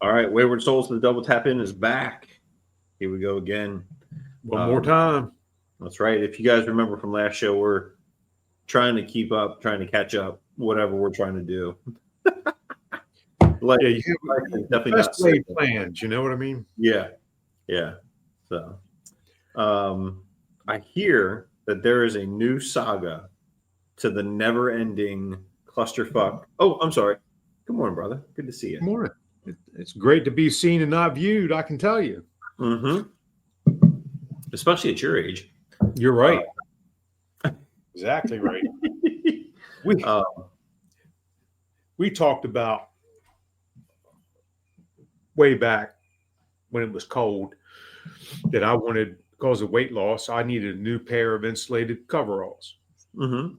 All right, Wayward Souls to the Double Tap In is back. Here we go again. One more time. That's right. If you guys remember from last show, we're trying to keep up, trying to catch up, whatever we're trying to do. Like, you have definitely best laid plans. You know what I mean? Yeah. So, I hear that there is a new saga to the never-ending clusterfuck. Oh, I'm sorry. Good morning, brother. Good to see you. Good morning. It's great to be seen and not viewed, I can tell you. Mm-hmm. Especially at your age. You're right. Exactly right. We talked about way back when it was cold that I wanted, because of weight loss, I needed a new pair of insulated coveralls. Mm-hmm.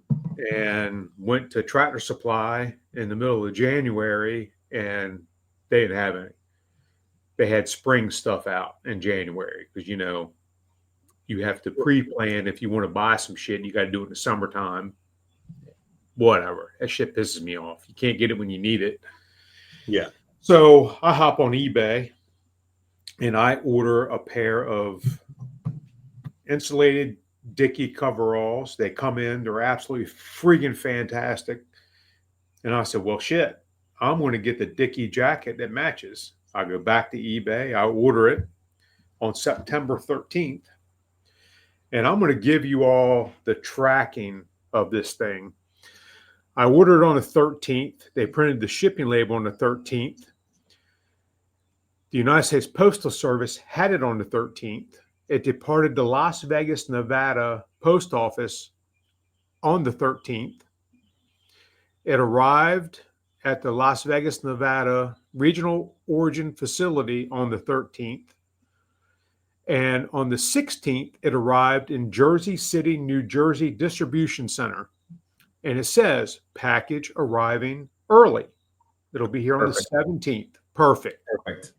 And went to Tractor Supply in the middle of January, and they didn't have any. They had spring stuff out in January because, you know, you have to pre-plan if you want to buy some shit. You got to do it in the summertime. Whatever. That shit pisses me off. You can't get it when you need it. Yeah. So I hop on eBay and I order a pair of insulated Dickie coveralls. They come in. They're absolutely freaking fantastic. And I said, well, shit, I'm going to get the Dickie jacket that matches. I go back to eBay. I order it on September 13th. And I'm going to give you all the tracking of this thing. I ordered it on the 13th. They printed the shipping label on the 13th. The United States Postal Service had it on the 13th. It departed the Las Vegas, Nevada post office on the 13th. It arrived at the Las Vegas, Nevada regional origin facility on the 13th. And on the 16th, it arrived in Jersey City, New Jersey distribution center. And it says package arriving early. It'll be here on the 17th. Perfect.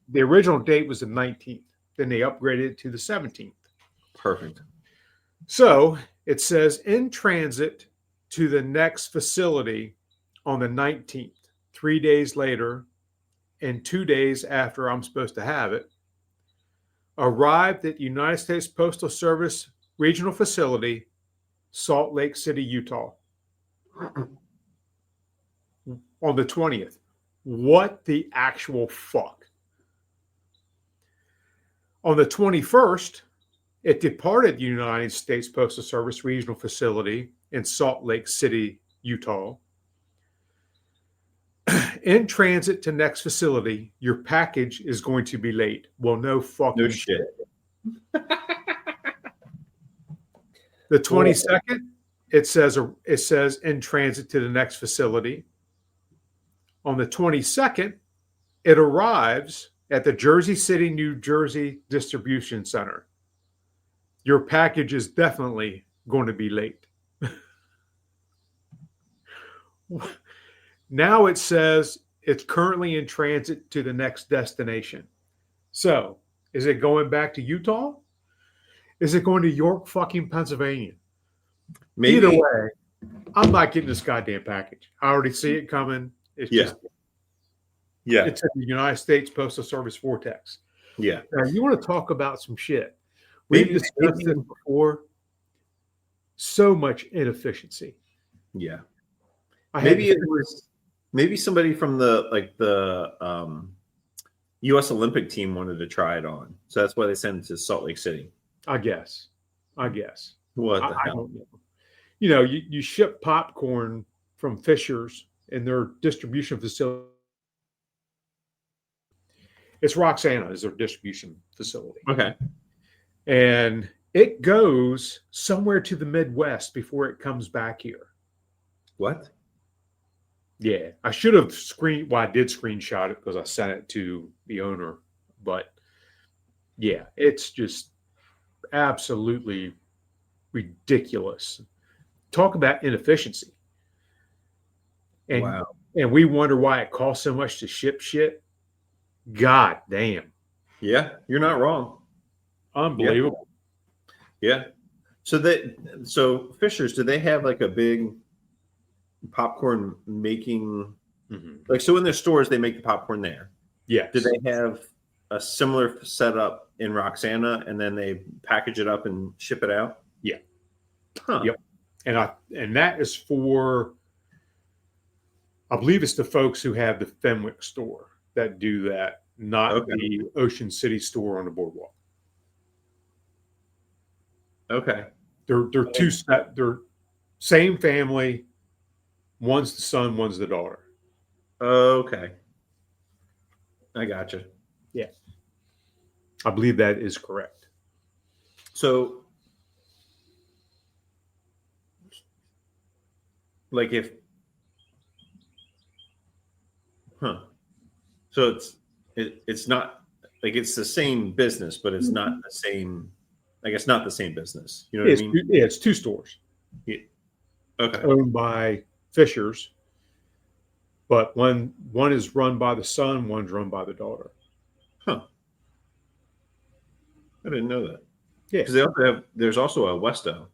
The original date was the 19th. Then they upgraded it to the 17th. Perfect. So it says in transit to the next facility on the 19th, 3 days later, and 2 days after I'm supposed to have it. Arrived at United States Postal Service regional facility, Salt Lake City, Utah, on the 20th. What the actual fuck? On the 21st, it departed the United States Postal Service regional facility in Salt Lake City, Utah. In transit to next facility, your package is going to be late. Well, no fucking shit. The 22nd, it says in transit to the next facility. On the 22nd, it arrives at the Jersey City, New Jersey distribution center. Your package is definitely going to be late. Now it says it's currently in transit to the next destination. So, is it going back to Utah? Is it going to York, fucking Pennsylvania? Maybe. Either way, I'm not getting this goddamn package. I already see it coming. It's just, it's in the United States Postal Service vortex. Yeah. Now, you want to talk about some shit? We've discussed it before. So much inefficiency. Yeah. Maybe somebody from the U.S. Olympic team wanted to try it on, so that's why they sent it to Salt Lake City. I guess. What the hell? I don't know. You know, you ship popcorn from Fisher's in their distribution facility. It's Roxana is their distribution facility. Okay. And it goes somewhere to the Midwest before it comes back here. What? Yeah. I should have I did screenshot it because I sent it to the owner. But yeah, it's just absolutely ridiculous. Talk about inefficiency. And, wow. And we wonder why it costs so much to ship shit. God damn. Yeah, you're not wrong. Unbelievable. Yeah. So Fisher's, do they have like a big popcorn making? Mm-hmm. Like, so in their stores, they make the popcorn there. Yes. Do they have a similar setup in Roxana, and then they package it up and ship it out? Yeah. Huh. Yep. And that is for, I believe it's the folks who have the Fenwick store that do that, not Okay. the Ocean City store on the boardwalk. Okay. They're two set. They're same family. One's the son, one's the daughter. Okay. I gotcha. Yeah. I believe that is correct. So, like if, so it's not like it's the same business, but it's not the same. I guess not the same business. You know what I mean? Yeah, it's two stores. Yeah. Okay. Owned by Fishers, but one is run by the son, one's run by the daughter. Huh. I didn't know that. Yeah. Because they also have. There's also a Westo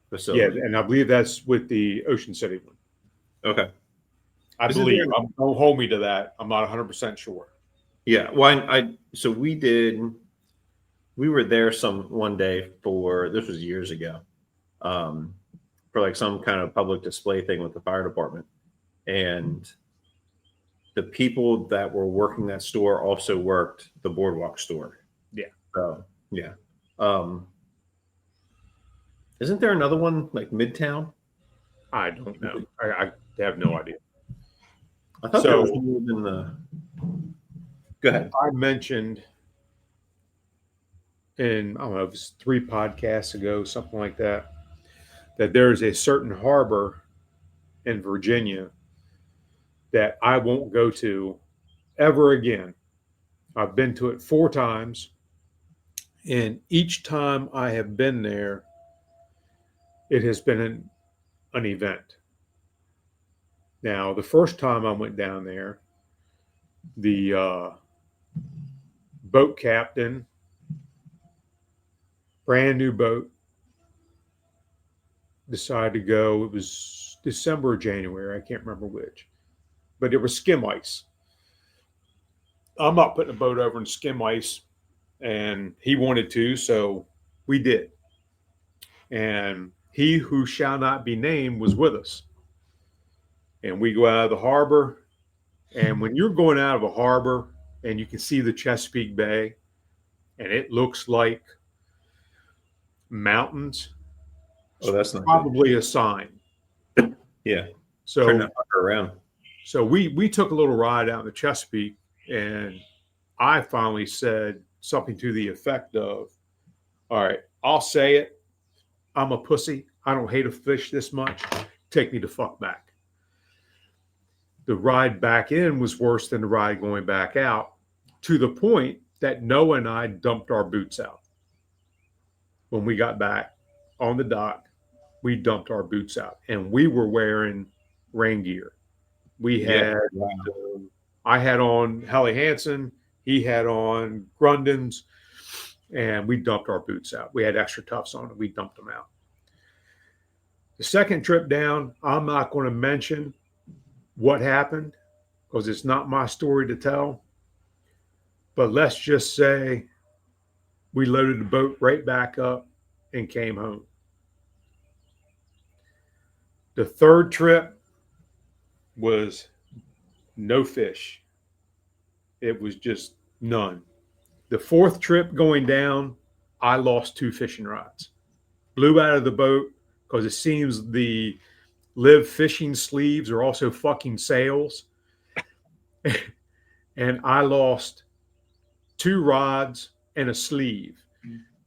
facility. Yeah, and I believe that's with the Ocean City one. Okay. I believe. Don't hold me to that. I'm not 100% sure. Yeah. Well, so we were there one day for, this was years ago, for like some kind of public display thing with the fire department. And the people that were working that store also worked the boardwalk store. Yeah. So, yeah. Isn't there another one like Midtown? I don't know. I have no idea. I thought there was more than the. Go ahead. I mentioned in, I don't know, it was 3 podcasts ago, something like that there is a certain harbor in Virginia that I won't go to ever again. I've been to it 4 times, and each time I have been there, it has been an event. Now, the first time I went down there, the boat captain, brand new boat, decided to go. It was December or January. I can't remember which. But it was skim ice. I'm not putting a boat over in skim ice. And he wanted to, so we did. And he who shall not be named was with us. And we go out of the harbor. And when you're going out of a harbor and you can see the Chesapeake Bay, and it looks like mountains, Oh, that's not probably good. A sign. Yeah. So turn that fucker around. So we took a little ride out in the Chesapeake, and I finally said something to the effect of, all right, I'll say it. I'm a pussy. I don't hate a fish this much. Take me the fuck back. The ride back in was worse than the ride going back out, to the point that Noah and I dumped our boots out. When we got back on the dock, we dumped our boots out, and we were wearing rain gear. We had, I had on Helly Hansen, he had on Grundens, and we dumped our boots out. We had extra tufts on it. We dumped them out. The second trip down, I'm not going to mention what happened because it's not my story to tell. But let's just say we loaded the boat right back up and came home. The third trip was no fish. It was just none. The fourth trip going down, I lost 2 fishing rods. Blew out of the boat because it seems the live fishing sleeves are also fucking sails. And I lost 2 rods and a sleeve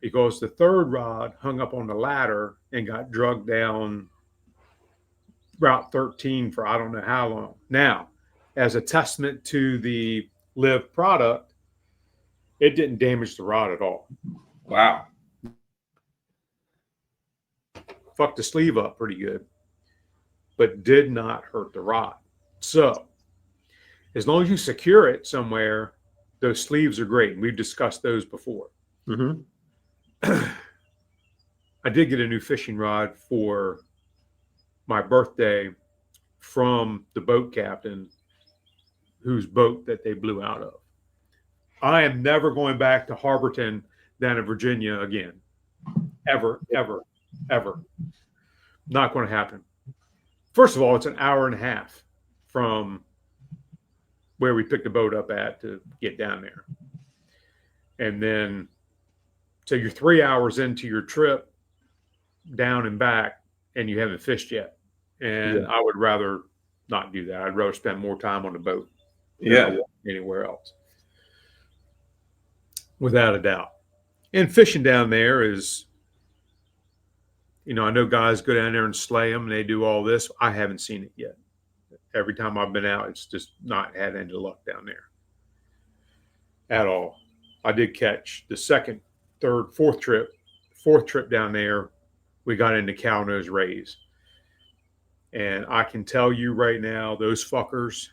because the third rod hung up on the ladder and got drugged down Route 13 for I don't know how long. Now, as a testament to the live product, it didn't damage the rod at all. Wow. Fucked the sleeve up pretty good, but did not hurt the rod. So, as long as you secure it somewhere, those sleeves are great. And we've discussed those before. Mm-hmm. I did get a new fishing rod for my birthday from the boat captain whose boat that they blew out of. I am never going back to Harborton down in Virginia again. Ever, ever, ever. Not going to happen. First of all, it's an hour and a half from where we picked the boat up at to get down there. And then, so you're 3 hours into your trip down and back, and you haven't fished yet. And Yeah. I would rather not do that. I'd rather spend more time on the boat than Yeah. anywhere else. Without a doubt. And fishing down there is, I know guys go down there and slay them and they do all this. I haven't seen it yet. Every time I've been out, it's just not had any luck down there at all. I did catch the second, third, fourth trip down there. We got into cow nose rays. And I can tell you right now, those fuckers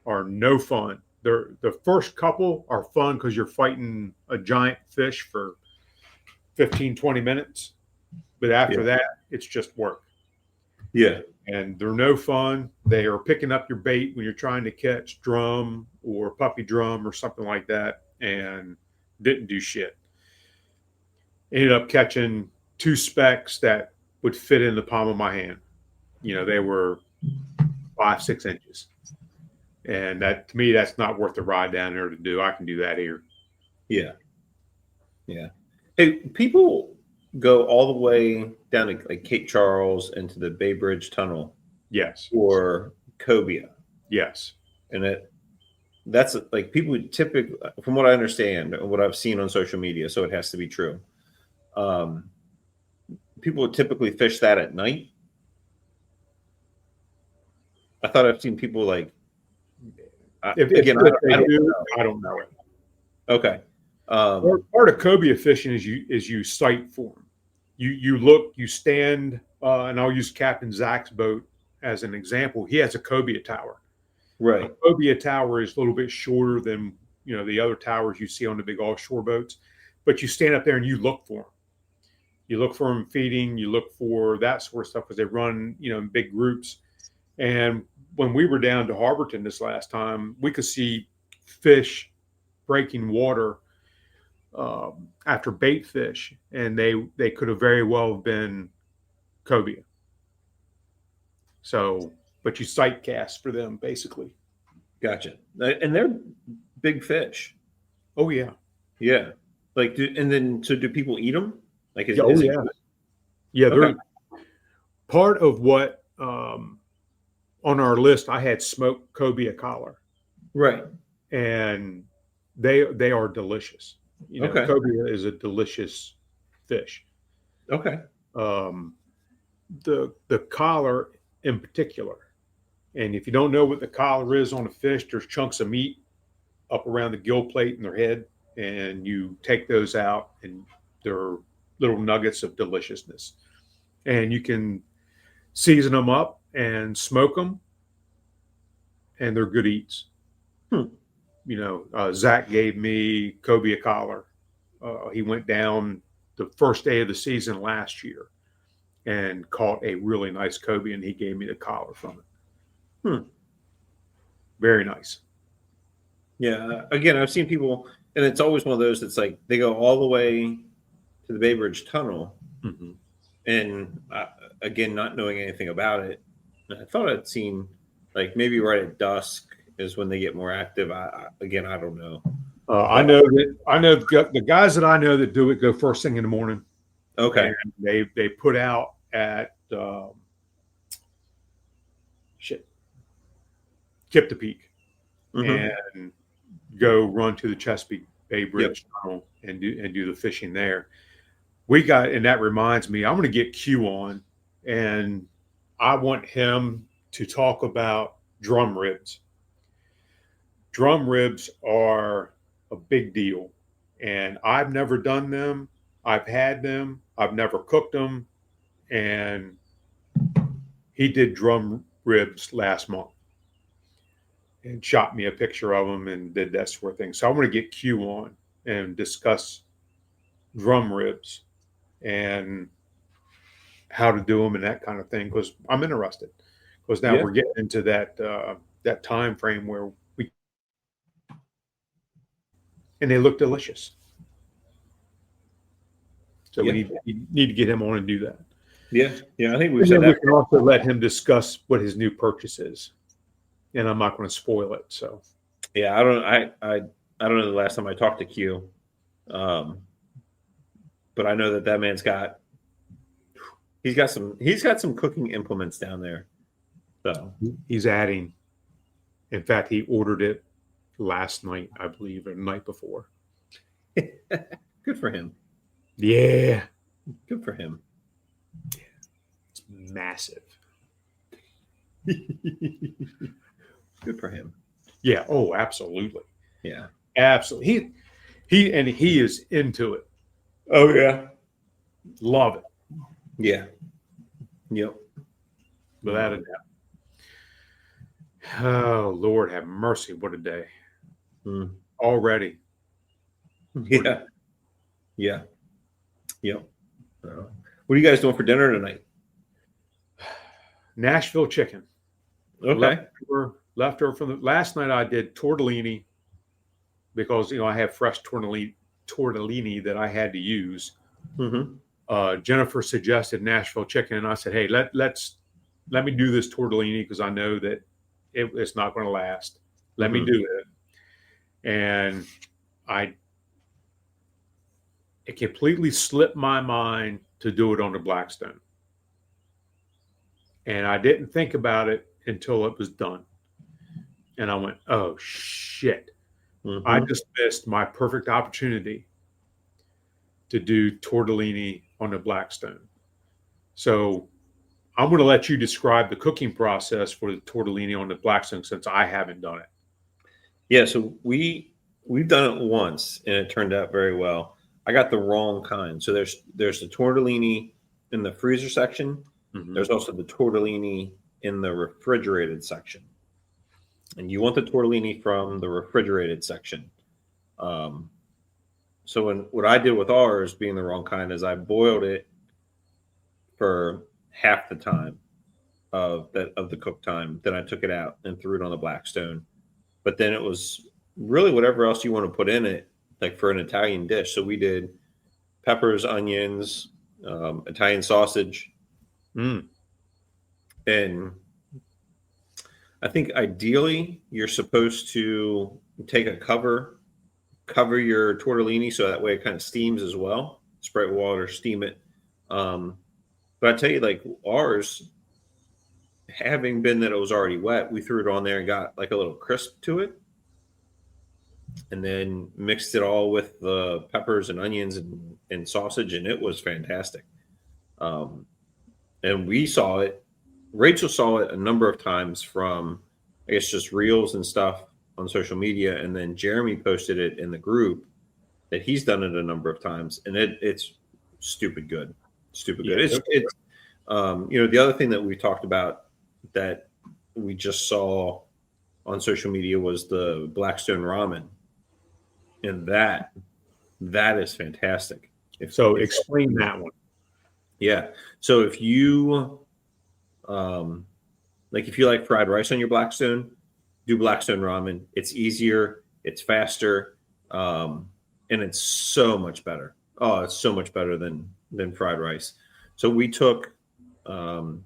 are no fun. The first couple are fun because you're fighting a giant fish for 15, 20 minutes. But after that, it's just work. Yeah. And they're no fun. They are picking up your bait when you're trying to catch drum or puppy drum or something like that, and didn't do shit. Ended up catching 2 specks that would fit in the palm of my hand. They were 5-6 inches. And that, to me, that's not worth the ride down there to do. I can do that here. Yeah. Yeah. Hey, people go all the way down to like Cape Charles into the Bay Bridge Tunnel. Yes. Or cobia. Yes. And that's like people would typically, from what I understand and what I've seen on social media, so it has to be true. People would typically fish that at night. I thought I've seen people like. I don't know it. Okay. Part of cobia fishing is you sight for them. You look, you stand, and I'll use Captain Zach's boat as an example. He has a cobia tower. Right. A cobia tower is a little bit shorter than the other towers you see on the big offshore boats, but you stand up there and you look for them. You look for them feeding. You look for that sort of stuff because they run in big groups. And when we were down to Harborton this last time, we could see fish breaking water after bait fish, and they could have very well been cobia. So, but you sight cast for them basically. Gotcha. And they're big fish. Oh yeah, yeah. Like, do people eat them? Like, yeah. They're part of what on our list. I had smoked cobia collar, right, and they are delicious. Okay. Cobia is a delicious fish. Okay. The collar in particular, and if you don't know what the collar is on a fish, there's chunks of meat up around the gill plate in their head, and you take those out, and they're little nuggets of deliciousness. And you can season them up and smoke them, and they're good eats. Zach gave me cobia collar. He went down the first day of the season last year and caught a really nice cobia, and he gave me the collar from it. Very nice. Yeah. Again, I've seen people, and it's always one of those that's like they go all the way to the Bay Bridge Tunnel, and again, not knowing anything about it, I thought I'd seen like maybe right at dusk is when they get more active. I don't know. I know the guys that I know that do it go first thing in the morning. Okay. And they put out at Kip the Peak and go run to the Chesapeake Bay Bridge Tunnel and do the fishing there. And that reminds me, I'm going to get Q on, and I want him to talk about drum ribs. Drum ribs are a big deal, and I've never done them. I've had them. I've never cooked them, and he did drum ribs last month and shot me a picture of them and did that sort of thing. So I want to get Q on and discuss drum ribs and how to do them and that kind of thing, because I'm interested. Because now we're getting into that time frame where and they look delicious. So Yeah. we need to get him on and do that. Yeah. I think we've And said then we that. can also let him discuss what his new purchase is, and I'm not going to spoil it. So Yeah, I don't know the last time I talked to Q, but I know that man's got he's got some cooking implements down there. So he's adding. In fact, he ordered it last night, I believe, or the night before. good for him. Yeah, Good for him. it's massive. Good for him. Yeah. Oh, absolutely. Yeah. Absolutely. He is into it. Oh yeah. Love it. Yeah. Yep. Without a doubt. Oh, Lord have mercy. What a day. Mm. Already. Yeah. Yeah. Yep. What are you guys doing for dinner tonight? Nashville chicken. Okay. Leftover from the last night. I did tortellini because I have fresh tortellini that I had to use. Mm-hmm. Jennifer suggested Nashville chicken, and I said, "Hey, let me do this tortellini because I know that it's not going to last. Let me do it." And it completely slipped my mind to do it on the Blackstone, and I didn't think about it until it was done, and I went, "Oh shit! Mm-hmm. I just missed my perfect opportunity to do tortellini on the Blackstone." So I'm going to let you describe the cooking process for the tortellini on the Blackstone since I haven't done it. Yeah, so we've done it once and it turned out very well. I got the wrong kind. So there's the tortellini in the freezer section. Mm-hmm. There's also the tortellini in the refrigerated section. And you want the tortellini from the refrigerated section. So what I did with ours being the wrong kind is I boiled it for half the time of the cook time. Then I took it out and threw it on the Blackstone. But then it was really whatever else you want to put in it, like for an Italian dish. So we did peppers, onions, Italian sausage. And I think ideally you're supposed to take a cover your tortellini so that way it kind of steams as well. Spray it with water, steam it. But I tell you, like ours, having been that it was already wet, we threw it on there and got like a little crisp to it. And then mixed it all with the peppers and onions and sausage, and it was fantastic. And we saw it. Rachel saw it a number of times from, I guess, just reels and stuff on social media, and then Jeremy posted it in the group that he's done it a number of times, and it's stupid good. Good. It's the other thing that we talked about that we just saw on social media was the Blackstone ramen, and that is fantastic. Explain that one. Yeah. So if you if you like fried rice on your Blackstone, do Blackstone ramen. It's easier, it's faster, and it's so much better. Oh, it's so much better than fried rice. So we took the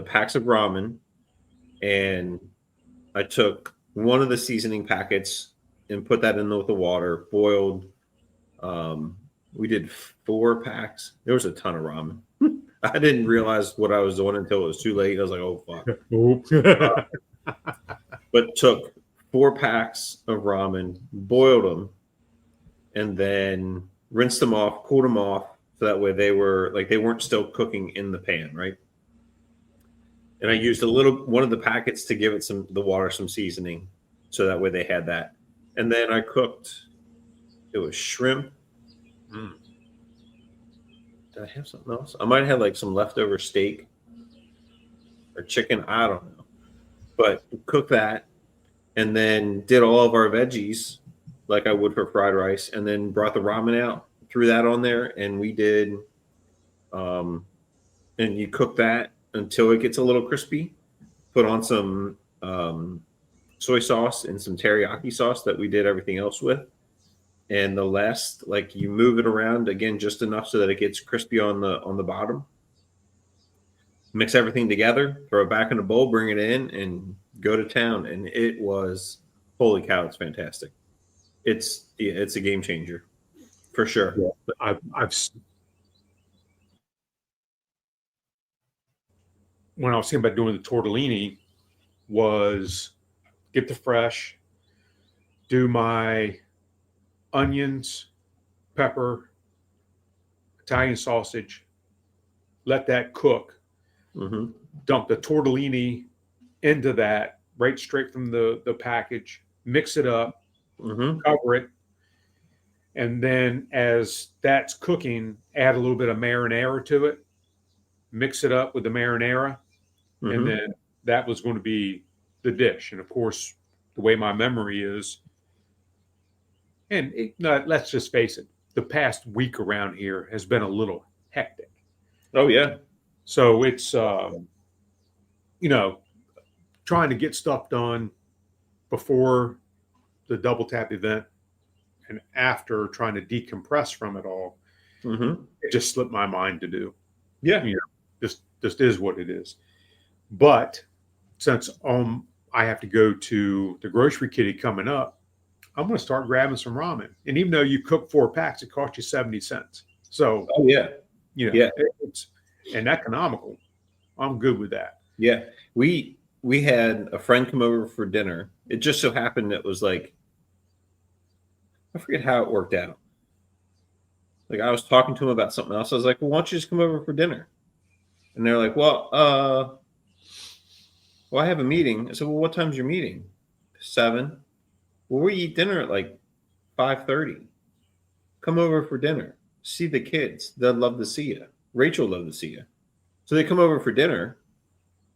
packs of ramen, and I took one of the seasoning packets and put that in with the water, boiled. We did 4 packs. There was a ton of ramen. I didn't realize what I was doing until it was too late. I was like, oh, fuck. But took 4 packs of ramen, boiled them, and then rinsed them off, cooled them off. So that way they weren't still cooking in the pan, right? And I used one of the packets to give it the water some seasoning. So that way they had that. And then I cooked, it was shrimp. Did I have something else? I might have like some leftover steak or chicken. I don't know. But cook that and then did all of our veggies like I would for fried rice, and then brought the ramen out, threw that on there, and we did and you cook that until it gets a little crispy. Put on some soy sauce and some teriyaki sauce that we did everything else with, and the last, like, you move it around again just enough so that it gets crispy on the bottom. Mix everything together, throw it back in a bowl, bring it in, and go to town. And it was, holy cow, it's fantastic. It's a game changer for sure. Yeah. But, when I was thinking about doing the tortellini, was get the fresh, do my onions, pepper, Italian sausage, let that cook, dump the tortellini into that right straight from the package, mix it up, cover it, and then as that's cooking, add a little bit of marinara to it, mix it up with the marinara, and then that was going to be the dish. And of course, the way my memory is, and let's just face it, the past week around here has been a little hectic. Oh yeah. So it's trying to get stuff done before the double tap event and after, trying to decompress from it all. It just slipped my mind to do. Yeah. Just is what it is. But since I have to go to the grocery kitty coming up, I'm going to start grabbing some ramen. And even though you cook 4 packs, it costs you 70 cents. So, it's and economical. I'm good with that. Yeah. We had a friend come over for dinner. It just so happened it was like, I forget how it worked out. Like, I was talking to him about something else. I was like, well, why don't you just come over for dinner? And they're like, well, I have a meeting. I said, well, what time's your meeting? 7. Well, we eat dinner at like 5:30. Come over for dinner. See the kids. They'll love to see you. Rachel will love to see you. So they come over for dinner.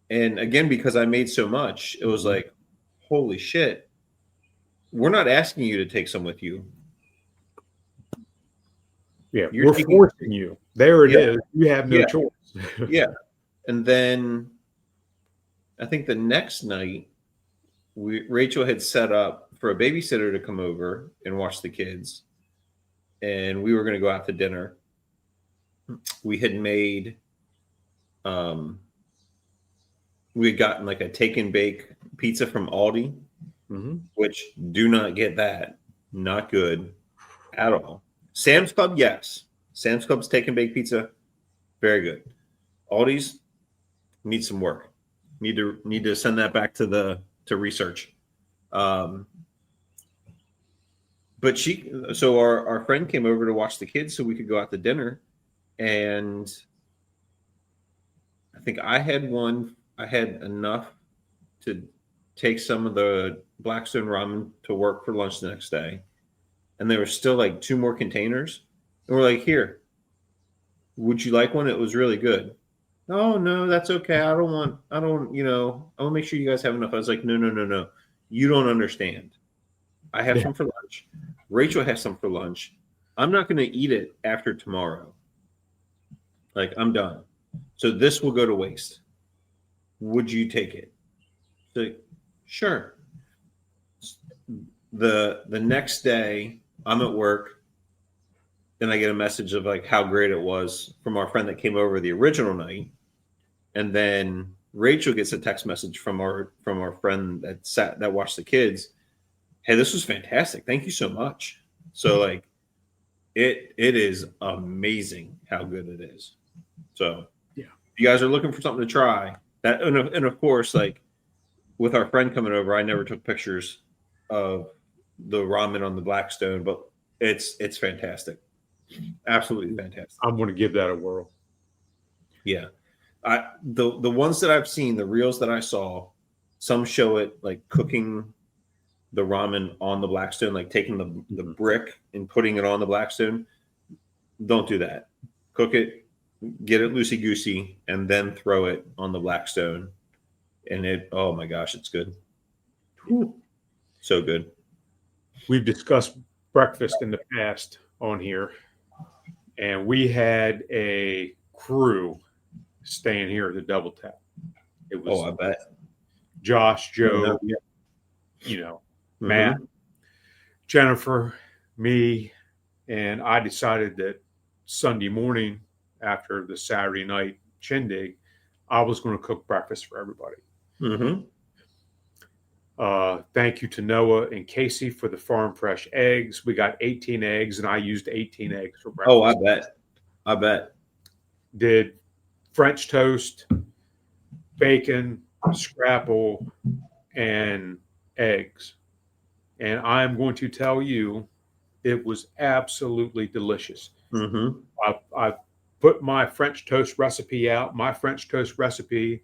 And again, because I made so much, it was like, holy shit. We're not asking you to take some with you. Yeah, we're forcing you. There it is. You have no choice. Yeah. And then I think the next night, Rachel had set up for a babysitter to come over and watch the kids. And we were going to go out to dinner. We had made, we had gotten like a take and bake pizza from Aldi, which do not get that. Not good at all. Sam's Club, yes. Sam's Club's take and bake pizza, very good. Aldi's need some work. Need to send that back to research. But our friend came over to watch the kids so we could go out to dinner. And I think I had enough to take some of the Blackstone ramen to work for lunch the next day. And there were still like 2 more containers. And we're like, here, would you like one? It was really good. Oh, no, that's okay. I want to make sure you guys have enough. I was like, no. You don't understand. I have some for lunch. Rachel has some for lunch. I'm not going to eat it after tomorrow. Like, I'm done. So this will go to waste. Would you take it? So, sure. The next day, I'm at work. Then I get a message of like how great it was from our friend that came over the original night. And then Rachel gets a text message from our friend that watched the kids. Hey, this was fantastic. Thank you so much. So like it is amazing how good it is. So yeah, if you guys are looking for something to try, that and of course, like with our friend coming over, I never took pictures of the ramen on the Blackstone, but it's fantastic. Absolutely fantastic. I'm going to give that a whirl. Yeah. The ones that I've seen, the reels that I saw, some show it like cooking the ramen on the Blackstone, like taking the brick and putting it on the Blackstone. Don't do that. Cook it, get it loosey-goosey, and then throw it on the Blackstone. And oh my gosh, it's good. Whew. So good. We've discussed breakfast in the past on here, and we had a crew staying here at the Double Tap. It was I bet. Josh, Joe, Matt, Jennifer, me, and I decided that Sunday morning after the Saturday night shindig, I was going to cook breakfast for everybody. Mm-hmm. Thank you to Noah and Casey for the farm fresh eggs. We got 18 eggs, and I used 18 eggs for breakfast. Oh, I bet. Did French toast, bacon, scrapple, and eggs. And I'm going to tell you, it was absolutely delicious. Mm-hmm. I put my French toast recipe out. My French toast recipe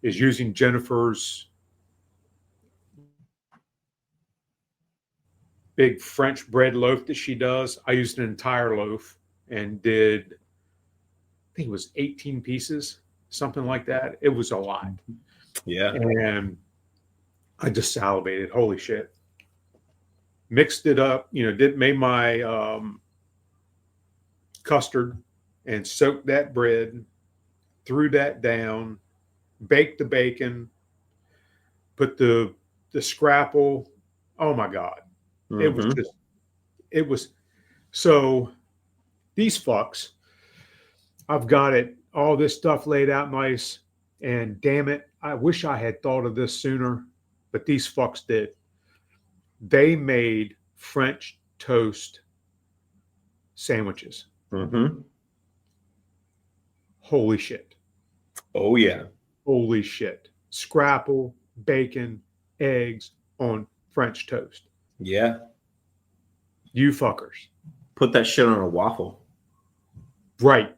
is using Jennifer's big French bread loaf that she does. I used an entire loaf and did, I think it was 18 pieces, something like that. It was a lot. Yeah. And I just salivated. Holy shit. Mixed it up, made my custard and soaked that bread, threw that down, baked the bacon, put the scrapple. Oh my God. Mm-hmm. It was so these fucks, I've got all this stuff laid out nice, and damn it, I wish I had thought of this sooner, but these fucks did. They made French toast sandwiches. Mm-hmm. Holy shit. Oh, yeah. Holy shit. Scrapple, bacon, eggs on French toast. Yeah. You fuckers. Put that shit on a waffle. Right.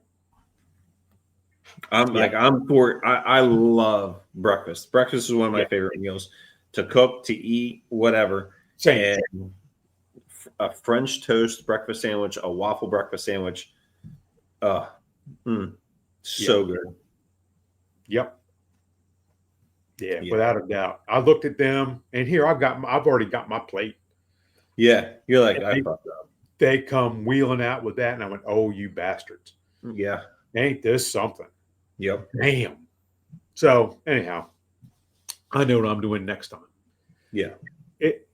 I'm for, I love breakfast. Breakfast is one of my favorite meals to cook, to eat, whatever. Same. And a French toast breakfast sandwich, a waffle breakfast sandwich. So good. Yep. Yeah, without a doubt. I looked at them, and here I've already got my plate. Yeah, you're like, I fucked up. They come wheeling out with that, and I went, "Oh, you bastards! Yeah, ain't this something?" Yep. Damn. So anyhow, I know what I'm doing next time. Yeah.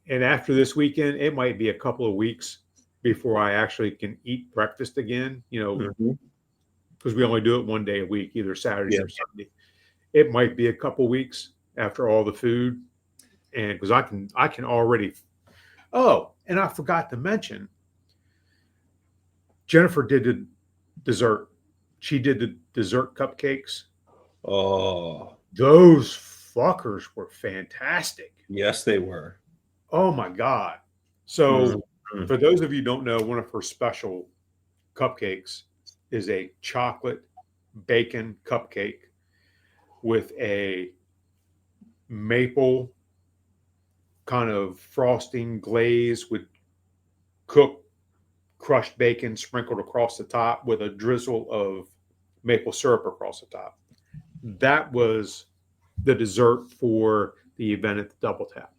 And after this weekend, it might be a couple of weeks before I actually can eat breakfast again. Because we only do it one day a week, either Saturday or Sunday. It might be a couple weeks after all the food, and because I can already. Oh, and I forgot to mention, Jennifer did the dessert. She did the dessert cupcakes. Oh, those fuckers were fantastic. Yes, they were. Oh my God. So for those of you who don't know, one of her special cupcakes is a chocolate bacon cupcake with a maple kind of frosting glaze with cooked crushed bacon sprinkled across the top with a drizzle of maple syrup across the top. That was the dessert for the event at the Double Tap.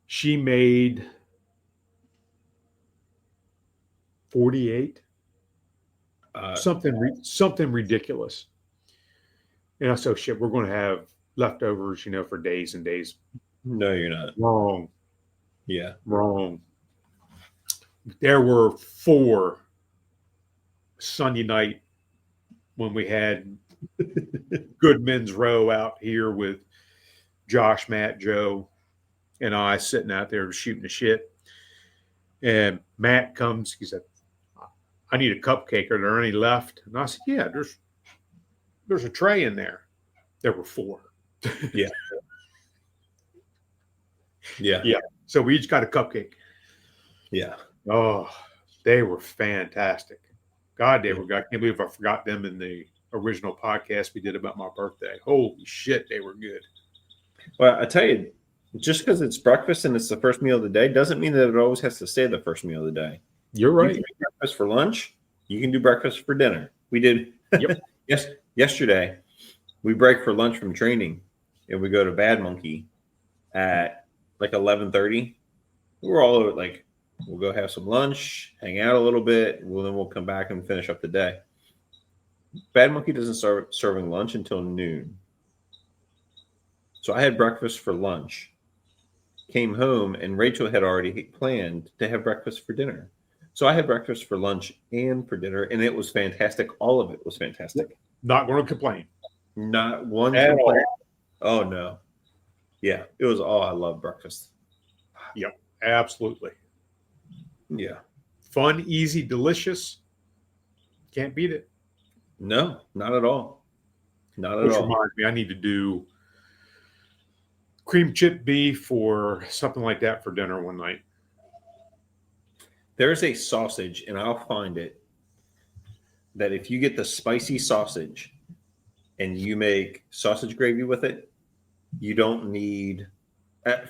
She made 48, something ridiculous. And I said, shit, we're going to have leftovers, for days and days. No, you're not. Wrong. Yeah. Wrong. There were 4 Sunday night when we had Good Men's Row out here with Josh, Matt, Joe, and I sitting out there shooting the shit. And Matt comes, he said, I need a cupcake. Are there any left? And I said, yeah, there's a tray in there. There were 4. Yeah. Yeah. Yeah. So we each got a cupcake. Yeah. Oh, they were fantastic. God, they were. I can't believe I forgot them in the original podcast we did about my birthday. Holy shit, they were good. Well, I tell you, just because it's breakfast and it's the first meal of the day doesn't mean that it always has to stay the first meal of the day. You're right. You can do breakfast for lunch. You can do breakfast for dinner. We did. Yep. Yesterday, we break for lunch from training, and we go to Bad Monkey at like 11:30. We're all over, like, we'll go have some lunch, hang out a little bit, then we'll come back and finish up the day. Bad Monkey doesn't start serving lunch until noon. So I had breakfast for lunch, came home and Rachel had already planned to have breakfast for dinner. So I had breakfast for lunch and for dinner, and it was fantastic. All of it was fantastic. Not going to complain. Not one At complaint. Oh no. Yeah, it was all. I love breakfast. Yep, absolutely. Yeah. Fun, easy, delicious. Can't beat it. No, not at all. Not at Which all. reminds me, I need to do cream chip beef or something like that for dinner one night. There's a sausage, and I'll find it, that if you get the spicy sausage and you make sausage gravy with it, you don't need,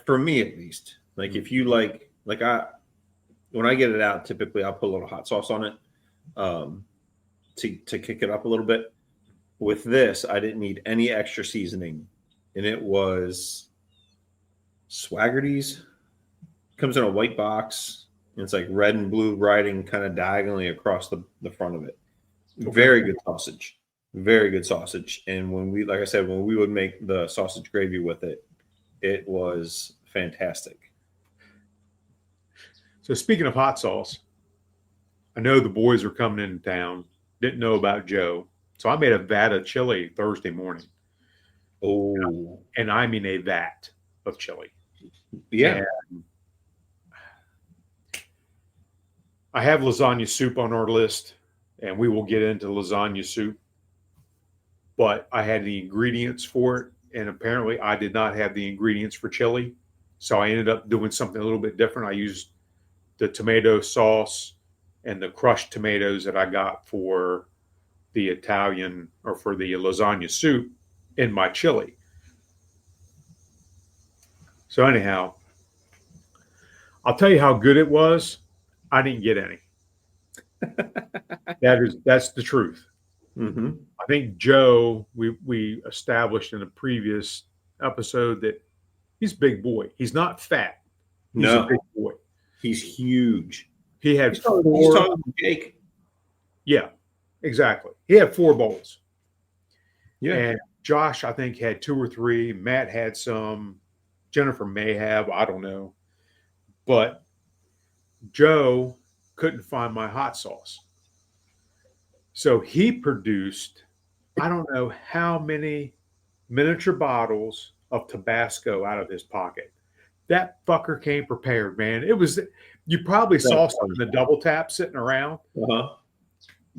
for me at least, like if you when I get it out, typically I'll put a little hot sauce on it to kick it up a little bit. With this, I didn't need any extra seasoning, and it was Swaggerty's. Comes in a white box, and it's like red and blue writing kind of diagonally across the front of it. Okay. Very good sausage. Very good sausage. And when we, like I said, when we would make the sausage gravy with it, it was fantastic. So speaking of hot sauce, I know the boys are coming into town. Didn't know about Joe. So I made a vat of chili Thursday morning. Oh. And I mean a vat of chili. Yeah. And I have lasagna soup on our list, and we will get into lasagna soup. But I had the ingredients for it, and apparently I did not have the ingredients for chili. So I ended up doing something a little bit different. I used the tomato sauce and the crushed tomatoes that I got for the Italian or for the lasagna soup in my chili. So anyhow, I'll tell you how good it was. I didn't get any. That's the truth. Mm-hmm. I think Joe, we established in a previous episode that he's a big boy. He's not fat. He's a big boy. He's huge. He had he's taller than Jake. Yeah, exactly. He had 4 bowls. Yeah. And Josh, I think, had 2 or 3. Matt had some. Jennifer may have. I don't know. But Joe couldn't find my hot sauce. So he produced, I don't know how many miniature bottles of Tabasco out of his pocket. That fucker came prepared, man. It was, you probably saw some in the double tap sitting around. Uh-huh.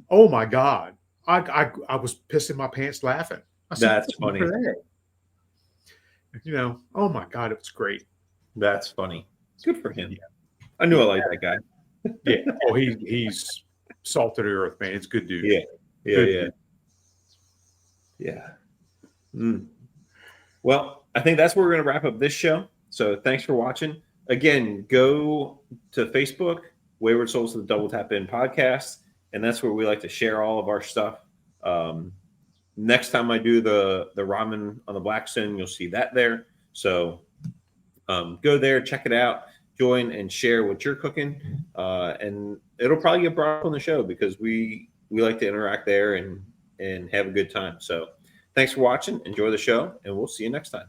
Oh my God. I was pissing my pants laughing. I said, that's funny. You know, oh my God, it was great. That's funny. Good for him. Yeah. I knew I liked that guy. Yeah. Oh, he's salted earth, man. It's a good dude. Yeah. Yeah. Good yeah. dude. Yeah. Mm. Well, I think that's where we're going to wrap up this show. So thanks for watching. Again, go to Facebook, Wayward Soles of the Double Tap In podcast, and that's where we like to share all of our stuff. Next time I do the ramen on the Blackstone, you'll see that there. So go there, check it out, join and share what you're cooking, and it'll probably get brought up on the show because we like to interact there and have a good time. So thanks for watching. Enjoy the show, and we'll see you next time.